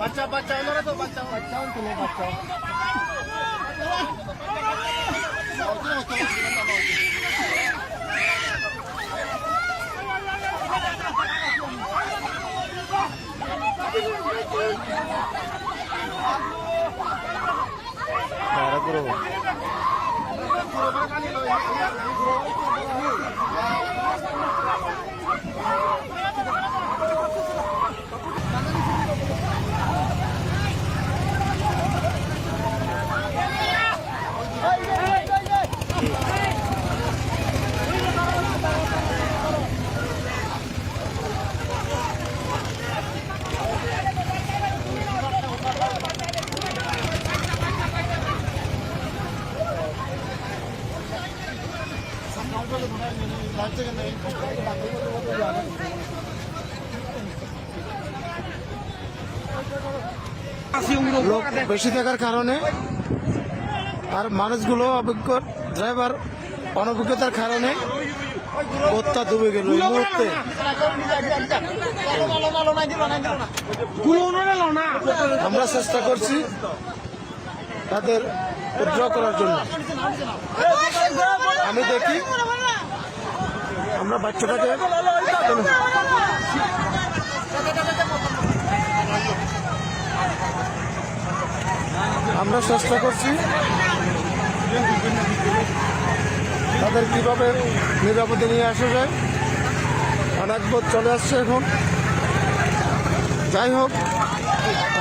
বাচ্চা বাচ্চা ওনারা তো বাচ্চা বাচ্চা তুলো বাচ্চা লোক বেশি থাকার কারণে আর মানুষগুলো অভিজ্ঞ ড্রাইভার অনভিজ্ঞতার কারণে বোটটা ডুবে গেল এই মুহূর্তে। আমরা চেষ্টা করছি তাদের উদ্ধার করার জন্য। আমি দেখি আমরা বাচ্চাটাকে আমরা চেষ্টা করছি তাদের কিভাবে নিরাপদে নিয়ে আসা যায়। অনেক বোট চলে আসছে এখন। যাই হোক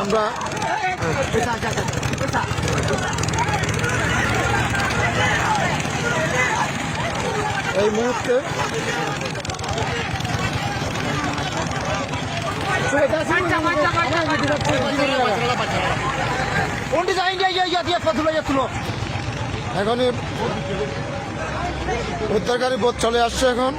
আমরা এই মুহূর্তে এখনই উদ্ধারকারী বোট চলে আসছে এখন।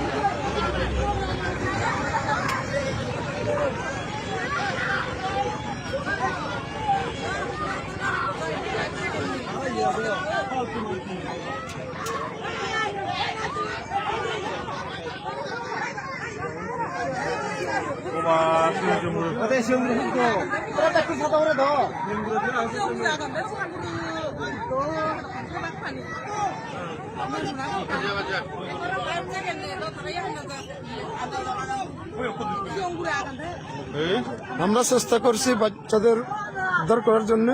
আমরা চেষ্টা করছি বাচ্চাদের উদ্ধার করার জন্য।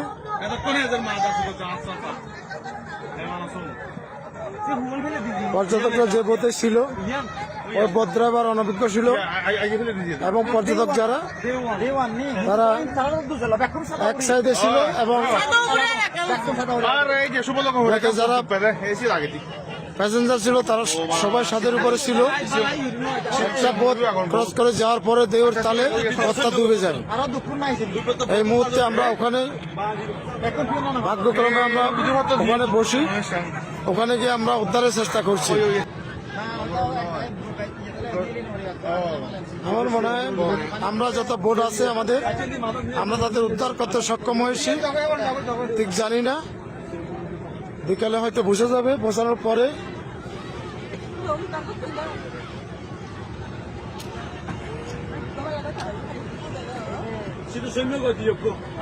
পর্যটকরা যে বোটে ছিল ওই বোট ড্রাইভার অনভিজ্ঞ ছিল এবং পর্যটক যারা তারা এক সাইডে ছিল এবং যারা প্যাসেঞ্জার ছিল তারা সবাই ছাদের উপরে ছিল। একটা বোট ক্রস করে যাওয়ার পরে দেওয়ার তালে বোটটা ডুবে যায়। এই মুহূর্তে আমরা ওখানে ভাগ্যক্রমে আমরা ওখানে বসি, ওখানে গিয়ে আমরা উদ্ধারের চেষ্টা করছি। আমার মনে হয় আমরা যত বোট আছে আমাদের, আমরা তাদের উদ্ধার করতে সক্ষম হয়েছি ঠিক জানি না। বিকালে হয়তো বোঝা যাবে, বোঝানোর পরে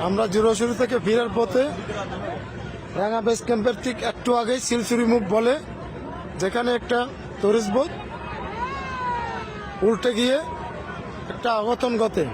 আমরা জুরাশুরি থেকে ফেরার পথে রাঙা বেস ক্যাম্পের ঠিক একটু আগে শিলচুরি মুখ বলে যেখানে একটা টুরিস্ট বোট উল্টে গিয়ে একটা অঘটন ঘটে।